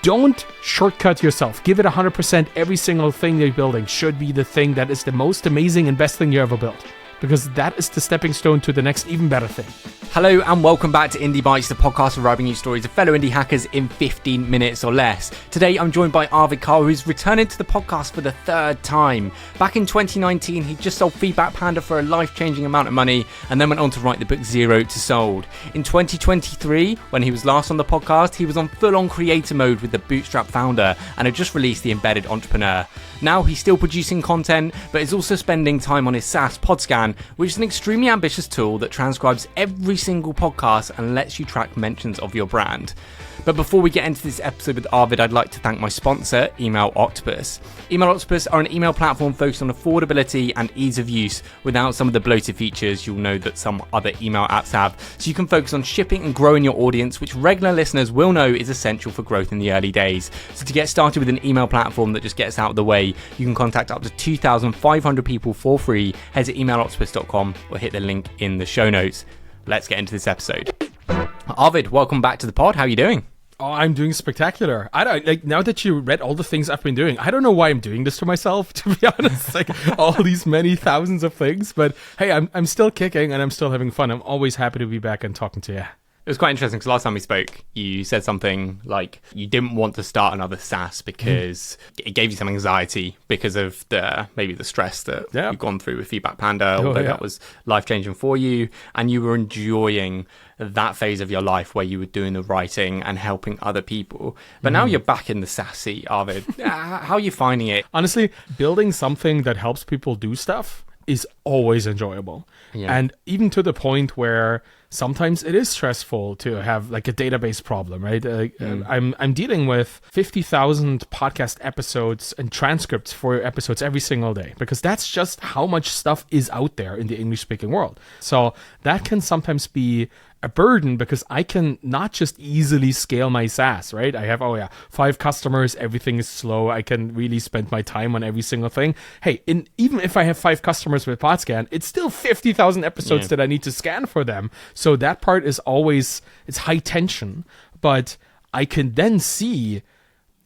don't shortcut yourself. Give it 100%. Every single thing you're building should be the thing that is the most amazing and best thing you ever built, because that is the stepping stone to the next even better thing. Hello and welcome back to Indie Bites, the podcast for writing you stories of fellow indie hackers in 15 minutes or less. Today I'm joined by Arvid Kahl, who's returning to the podcast for the third time. Back in 2019, he just sold Feedback Panda for a life-changing amount of money and then went on to write the book Zero to Sold. In 2023, when he was last on the podcast, he was on full-on creator mode with the Bootstrapped Founder and had just released the Embedded Entrepreneur. Now he's still producing content, but is also spending time on his SaaS Podscan, which is an extremely ambitious tool that transcribes every single podcast and lets you track mentions of your brand. But before we get into this episode with Arvid, I'd like to thank my sponsor, Email Octopus. Email Octopus are an email platform focused on affordability and ease of use without some of the bloated features you'll know that some other email apps have. So you can focus on shipping and growing your audience, which regular listeners will know is essential for growth in the early days. So to get started with an email platform that just gets out of the way, you can contact up to 2,500 people for free. Head to emailoctopus.com or hit the link in the show notes. Let's get into this episode. Arvid, welcome back to the pod. How are you doing? Oh, I'm doing spectacular. I don't like, now that you read all the things I've been doing, I don't know why I'm doing this to myself, to be honest. Like all these many thousands of things, but hey, I'm still kicking and I'm still having fun. I'm always happy to be back and talking to you. It was quite interesting because last time we spoke, you said something like you didn't want to start another SaaS because it gave you some anxiety because of maybe the stress that you've gone through with Feedback Panda, although that was life-changing for you, and you were enjoying that phase of your life where you were doing the writing and helping other people. But now you're back in the SaaS seat, Arvid. How are you finding it? Honestly, building something that helps people do stuff is always enjoyable. Yeah. And even to the point where sometimes it is stressful to have like a database problem, right? I'm dealing with 50,000 podcast episodes and transcripts for episodes every single day, because that's just how much stuff is out there in the English-speaking world. So that can sometimes be a burden, because I can not just easily scale my SaaS, right? I have, 5 customers, everything is slow. I can really spend my time on every single thing. Hey, even if I have 5 customers with Podscan, it's still 50,000 episodes that I need to scan for them. So that part is always, it's high tension, but I can then see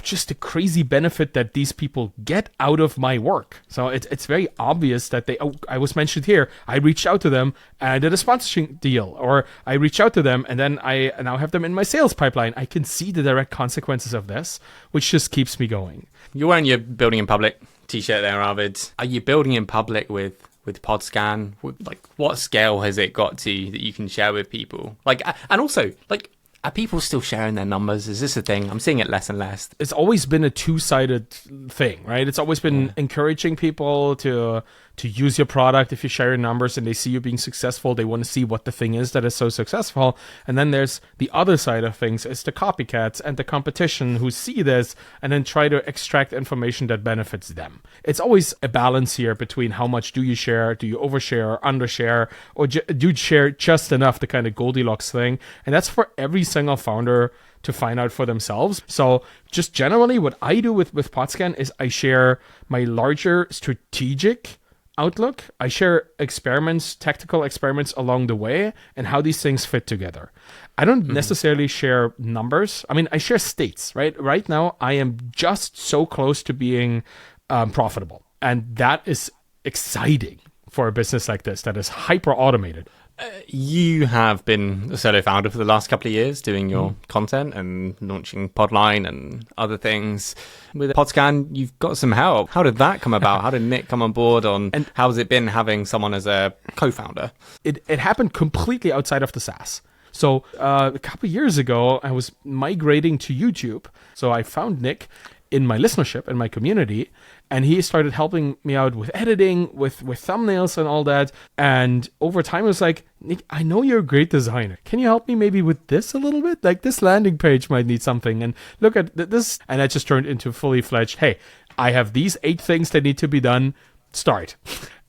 just the crazy benefit that these people get out of my work. So it's very obvious that I was mentioned here, I reached out to them and did a sponsorship deal, or I reached out to them and then I now have them in my sales pipeline. I can see the direct consequences of this, which just keeps me going. You're wearing your building in public t-shirt there, Arvid. Are you building in public with Podscan? Like, what scale has it got to that you can share with people? Like, and also, like, are people still sharing their numbers? Is this a thing? I'm seeing it less and less. It's always been a two-sided thing, right? It's always been encouraging people to use your product. If you share your numbers and they see you being successful, they want to see what the thing is that is so successful. And then there's the other side of things, is the copycats and the competition who see this and then try to extract information that benefits them. It's always a balance here between how much do you share, do you overshare or undershare, or do you share just enough, the kind of Goldilocks thing. And that's for every single founder to find out for themselves. So just generally what I do with Podscan is I share my larger strategic outlook. I share experiments, tactical experiments along the way and how these things fit together. I don't necessarily share numbers. I mean, I share states, right? Right now, I am just so close to being profitable. And that is exciting for a business like this that is hyper automated. You have been a solo founder for the last couple of years, doing your content and launching Podline and other things. With Podscan, you've got some help. How did that come about? How did Nick come on board and how has it been having someone as a co-founder? It happened completely outside of the SaaS. So a couple of years ago, I was migrating to YouTube. So I found Nick in my listenership, in my community, and he started helping me out with editing, with thumbnails and all that. And over time, I was like, Nick, I know you're a great designer. Can you help me maybe with this a little bit? Like, this landing page might need something. And look at this. And that just turned into fully fledged, hey, I have these 8 things that need to be done. Start.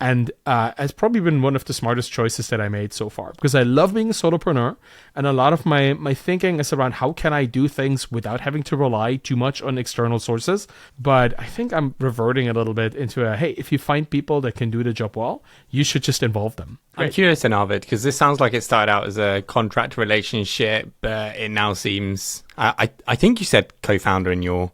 And it's probably been one of the smartest choices that I made so far, because I love being a solopreneur, and a lot of my thinking is around how can I do things without having to rely too much on external sources. But I think I'm reverting a little bit into hey, if you find people that can do the job well, you should just involve them. I'm curious then, Arvid, because this sounds like it started out as a contract relationship, but it now seems, I think you said co-founder in your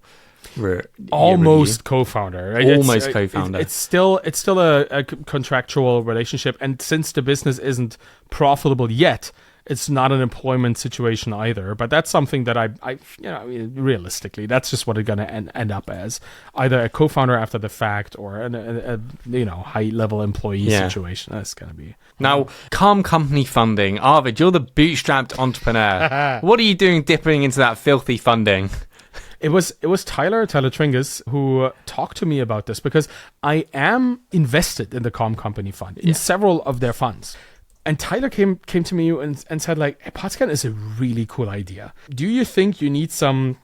almost co-founder, right? Almost co-founder. It's still a contractual relationship, and since the business isn't profitable yet, it's not an employment situation either. But that's something that I realistically, that's just what it's going to end up as, either a co-founder after the fact or a high-level employee situation. That's going to be. Now, Calm Company funding. Arvid, you're the bootstrapped entrepreneur. What are you doing dipping into that filthy funding? It was Tyler Tringus who talked to me about this, because I am invested in the Calm Company fund, in several of their funds. And Tyler came to me and said, like, hey, Podscan is a really cool idea. Do you think you need some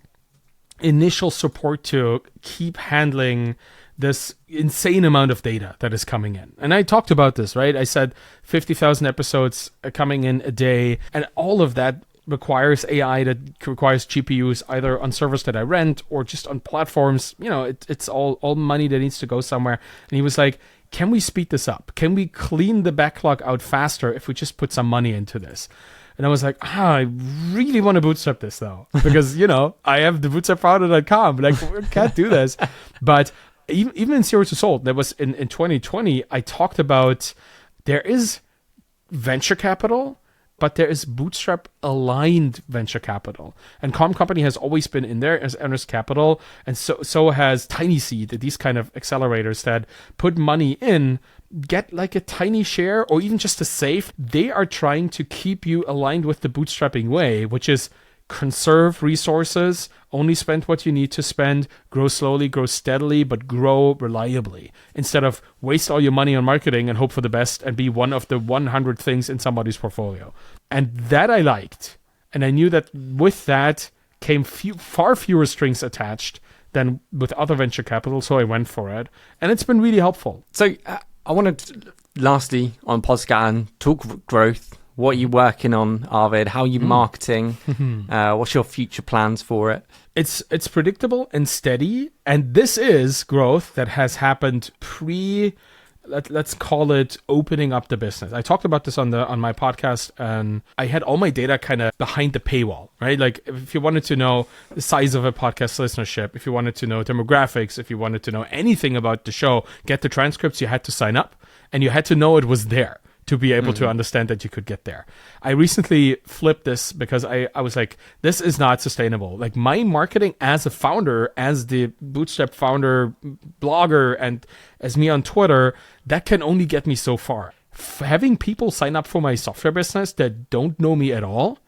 initial support to keep handling this insane amount of data that is coming in? And I talked about this, right? I said 50,000 episodes coming in a day, and all of that requires AI, that requires GPUs, either on servers that I rent or just on platforms. It's all money that needs to go somewhere. And he was like, can we speed this up? Can we clean the backlog out faster if we just put some money into this? And I was like, I really want to bootstrap this though, because, I have the bootstrapfounder.com, like, we can't do this. But even in Zero to Sold, that was in 2020, I talked about there is venture capital, but there is bootstrap-aligned venture capital. And Calm Company has always been in there as earnest capital, and so has Tiny Seed, these kind of accelerators that put money in, get like a tiny share or even just a safe. They are trying to keep you aligned with the bootstrapping way, which is conserve resources, only spend what you need to spend, grow slowly, grow steadily, but grow reliably, instead of waste all your money on marketing and hope for the best and be one of the 100 things in somebody's portfolio. And that I liked. And I knew that with that came far fewer strings attached than with other venture capital, so I went for it. And it's been really helpful. So I wanted to, lastly, on Podscan, talk growth. What are you working on, Arvid? How are you marketing? What's your future plans for it? It's predictable and steady. And this is growth that has happened let's call it opening up the business. I talked about this on my podcast, and I had all my data kind of behind the paywall, right? Like, if you wanted to know the size of a podcast listenership, if you wanted to know demographics, if you wanted to know anything about the show, get the transcripts, you had to sign up, and you had to know it was there to be able to understand that you could get there. I recently flipped this because I was like, this is not sustainable. Like, my marketing as a founder, as the Bootstrapped Founder blogger, and as me on Twitter, that can only get me so far. Having people sign up for my software business that don't know me at all,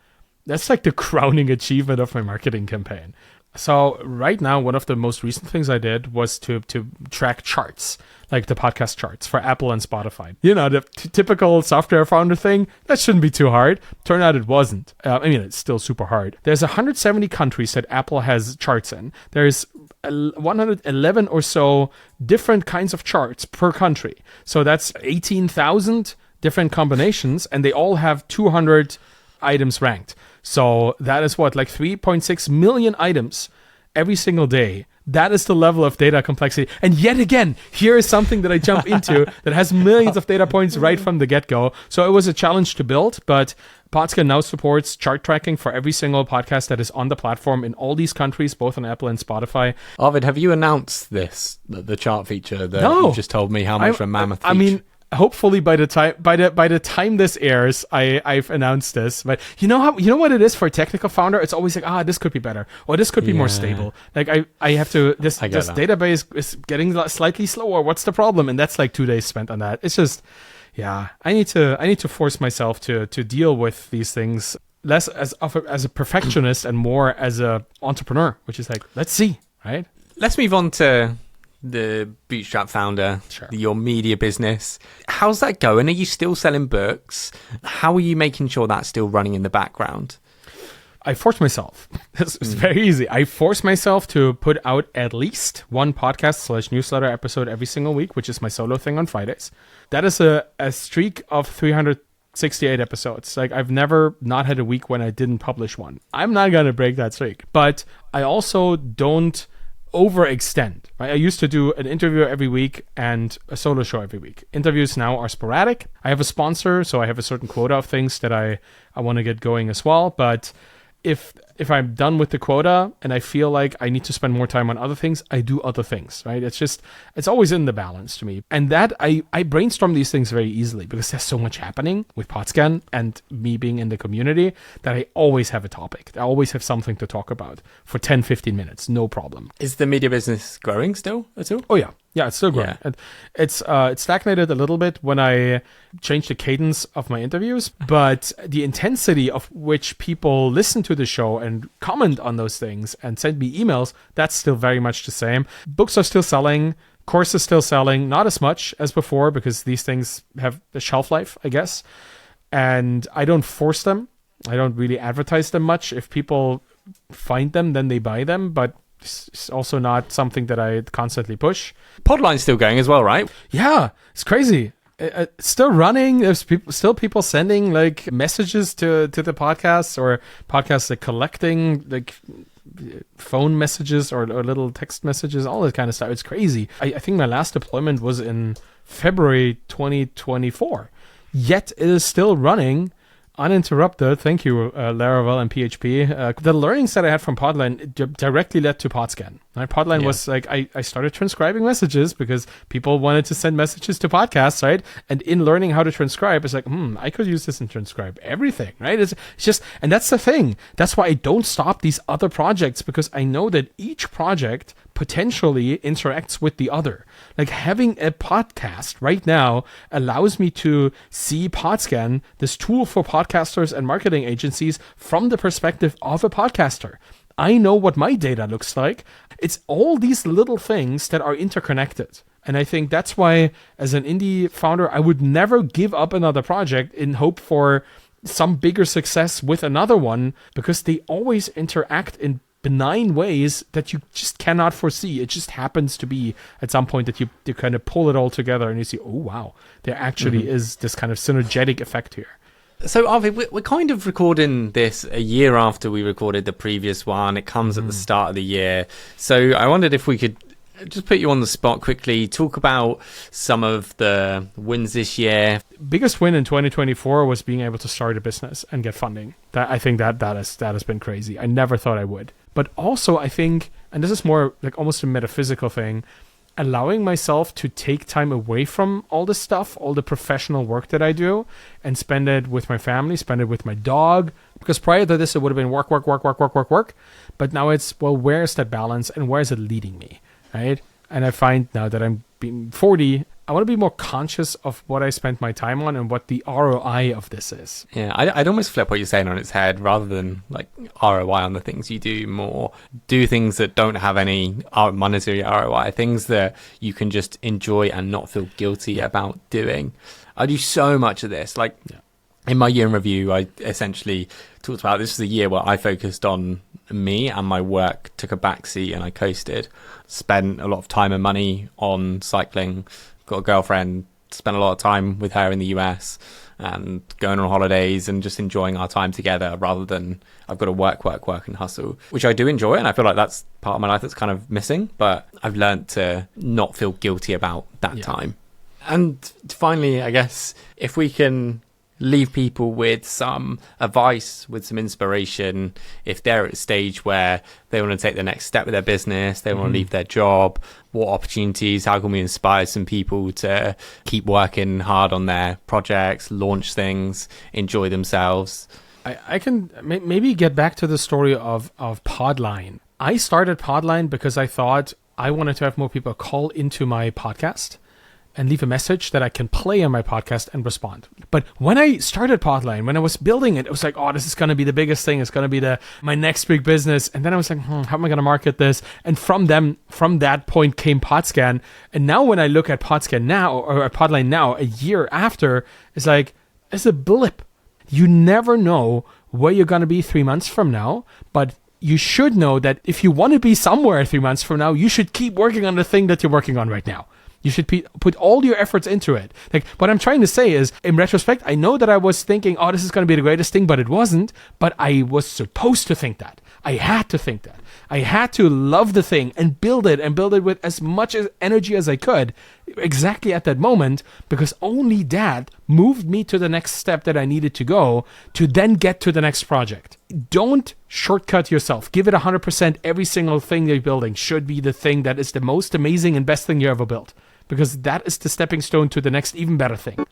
that's like the crowning achievement of my marketing campaign. So right now, one of the most recent things I did was to track charts, like the podcast charts for Apple and Spotify. The typical software founder thing, that shouldn't be too hard. Turned out it wasn't. It's still super hard. There's 170 countries that Apple has charts in. There's 111 or so different kinds of charts per country. So that's 18,000 different combinations, and they all have 200 items ranked. So that is like 3.6 million items every single day. That is the level of data complexity. And yet again, here is something that I jump into that has millions of data points right from the get-go. So it was a challenge to build, but Podscan now supports chart tracking for every single podcast that is on the platform in all these countries, both on Apple and Spotify. Arvid, have you announced this, the chart feature that you just told me how much of a mammoth feature? Hopefully by the time this airs, I've announced this. But you know what it is for a technical founder? It's always like, this could be better, or this could be more stable. Like I have to this database is getting slightly slower. What's the problem? And that's like 2 days spent on that. It's just, I need to force myself to deal with these things less as a perfectionist and more as a entrepreneur, which is like, let's see, right? Let's move on to the Bootstrap Founder, your media business. How's that going? Are you still selling books? How are you making sure that's still running in the background? I force myself. It's very easy. I force myself to put out at least one podcast/newsletter episode every single week, which is my solo thing on Fridays. That is a streak of 368 episodes. Like, I've never not had a week when I didn't publish one. I'm not going to break that streak. But I also don't overextend. Right? I used to do an interview every week and a solo show every week. Interviews now are sporadic. I have a sponsor, so I have a certain quota of things that I want to get going as well. But if I'm done with the quota and I feel like I need to spend more time on other things, I do other things, right? It's always in the balance to me. And that I brainstorm these things very easily because there's so much happening with Podscan and me being in the community that I always have a topic. I always have something to talk about for 10, 15 minutes, no problem. Is the media business growing still at all? Oh, yeah. Yeah, it's still growing. Yeah. It's stagnated a little bit when I changed the cadence of my interviews, but the intensity of which people listen to the show and comment on those things and send me emails, that's still very much the same. Books are still selling. Courses still selling. Not as much as before because these things have a shelf life, I guess. And I don't force them. I don't really advertise them much. If people find them, then they buy them. But it's also not something that I constantly push. Podline's still going as well, right? Yeah, it's crazy. It's still running. There's still people sending like messages to the podcasts, or podcasts like collecting like phone messages or little text messages, all that kind of stuff. It's crazy. I think my last deployment was in February 2024. Yet it is still running uninterrupted. Thank you, Laravel and PHP. The learnings that I had from Podline directly led to Podscan. Right? Podline was like, I started transcribing messages because people wanted to send messages to podcasts, right? And in learning how to transcribe, it's like, I could use this and transcribe everything, right? It's just, and that's the thing. That's why I don't stop these other projects, because I know that each project potentially interacts with the other. Like having a podcast right now allows me to see Podscan, this tool for podcasters and marketing agencies, from the perspective of a podcaster. I know what my data looks like. It's all these little things that are interconnected. And I think that's why, as an indie founder, I would never give up another project in hope for some bigger success with another one, because they always interact in benign ways that you just cannot foresee. It just happens to be at some point that you kind of pull it all together and you see, oh, wow, there actually is this kind of synergetic effect here. So, Arvid, we're kind of recording this a year after we recorded the previous one. It comes at the start of the year. So I wondered if we could just put you on the spot quickly, talk about some of the wins this year. Biggest win in 2024 was being able to start a business and get funding. I think that has been crazy. I never thought I would. But also, I think, and this is more like almost a metaphysical thing, allowing myself to take time away from all this stuff, all the professional work that I do, and spend it with my family, spend it with my dog. Because prior to this, it would have been work. But now it's, well, where's that balance and where is it leading me, right? And I find now that I'm being 40, I want to be more conscious of what I spent my time on and what the ROI of this is. Yeah, I'd almost flip what you're saying on its head. Rather than like ROI on the things you do, more do things that don't have any monetary ROI, things that you can just enjoy and not feel guilty about doing. I do so much of this. Like in my year in review, I essentially talked about this was a year where I focused on me and my work took a backseat and I coasted. Spent a lot of time and money on cycling. Got a girlfriend, spent a lot of time with her in the US and going on holidays and just enjoying our time together, rather than I've got to work and hustle, which I do enjoy. And I feel like that's part of my life that's kind of missing, but I've learned to not feel guilty about that time. And finally, I guess if we can leave people with some advice, with some inspiration, if they're at a stage where they want to take the next step with their business, they want to leave their job, what opportunities, how can we inspire some people to keep working hard on their projects, launch things, enjoy themselves? I can maybe get back to the story of Podline. I started Podline because I thought I wanted to have more people call into my podcast and leave a message that I can play on my podcast and respond. But when I started Podline, when I was building it, it was like, oh, this is going to be the biggest thing. It's going to be my next big business. And then I was like, how am I going to market this? And from that point came Podscan. And now when I look at Podscan now, or at Podline now, a year after, it's like, it's a blip. You never know where you're going to be 3 months from now, but you should know that if you want to be somewhere 3 months from now, you should keep working on the thing that you're working on right now. You should put all your efforts into it. Like, what I'm trying to say is, in retrospect, I know that I was thinking, oh, this is going to be the greatest thing, but it wasn't. But I was supposed to think that. I had to think that. I had to love the thing and build it with as much energy as I could exactly at that moment, because only that moved me to the next step that I needed to go to then get to the next project. Don't shortcut yourself. Give it 100%. Every single thing you're building should be the thing that is the most amazing and best thing you ever built, because that is the stepping stone to the next even better thing.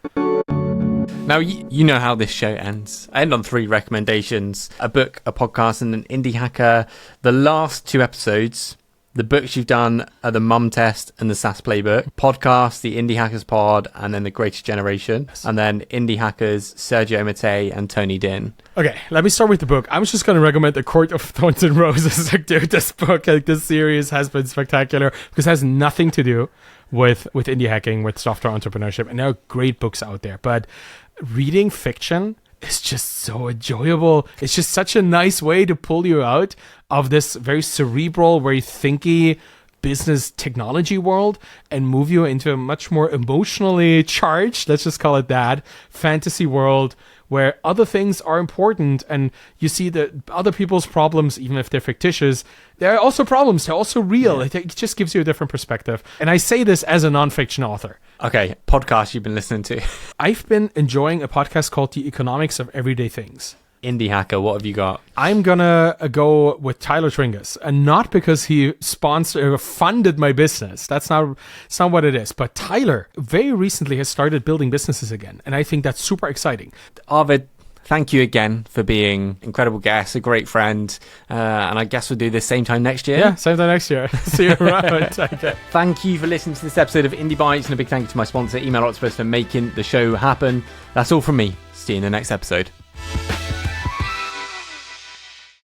Now, you know how this show ends. I end on 3 recommendations: a book, a podcast, and an indie hacker. The last 2 episodes, the books you've done are the Mum Test and the SaaS Playbook. Podcast, the Indie Hackers Pod, and then the Greatest Generation. Yes. And then Indie Hackers, Sergio Mattei and Tony Din. Okay, let me start with the book. I was just going to recommend The Court of Thorns and Roses. Like, dude, this book, like, this series has been spectacular because it has nothing to do with indie hacking, with software entrepreneurship. And there are great books out there. But reading fiction is just so enjoyable. It's just such a nice way to pull you out of this very cerebral, very thinky business technology world and move you into a much more emotionally charged, let's just call it that, fantasy world where other things are important, and you see that other people's problems, even if they're fictitious, they're also problems. They're also real. Yeah. It just gives you a different perspective. And I say this as a nonfiction author. Okay, podcast you've been listening to. I've been enjoying a podcast called The Economics of Everyday Things. Indie hacker, what have you got? I'm gonna go with Tyler Tringas, and not because he funded my business. It's not what it is. But Tyler very recently has started building businesses again, and I think that's super exciting. Arvid, thank you again for being an incredible guest, a great friend, and I guess we'll do this same time next year. Yeah, same time next year. See you around. Okay. Thank you for listening to this episode of Indie Bites, and a big thank you to my sponsor, Email Octopus, for making the show happen. That's all from me. See you in the next episode.